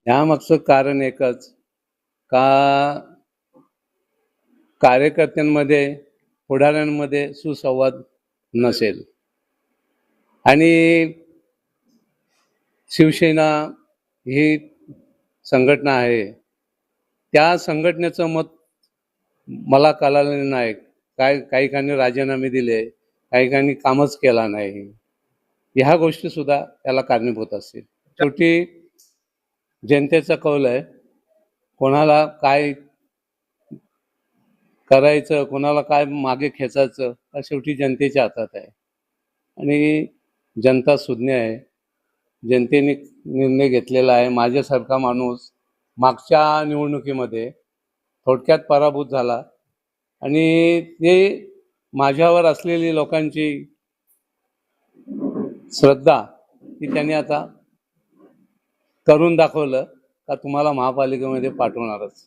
यामागचं कारण एकच का कार्यकर्त्यांमध्ये पुढाऱ्यांमध्ये सुसंवाद नसेल आणि शिवसेना ही संघटना आहे त्या संघटनेचं मत मला कळालं नाही. काही कानी राजीनामे दिले, काही कानी कामच केला नाही. ह्या गोष्टी सुद्धा त्याला कारणीभूत असतील. शेवटी जनतेचा कौल आहे, कोणाला काय करायचं, कोणाला काय मागे खेचायचं हा शेवटी जनतेच्या हातात आहे आणि जनता सुज्ञ आहे. जनतेने निर्णय घेतलेला आहे. माझ्यासारखा माणूस मागच्या निवडणुकीमध्ये थोडक्यात पराभूत झाला आणि ते माझ्यावर असलेली लोकांची श्रद्धा ती त्यांनी आता करून दाखवलं का तुम्हाला महापालिकेमध्ये पाठवणारच.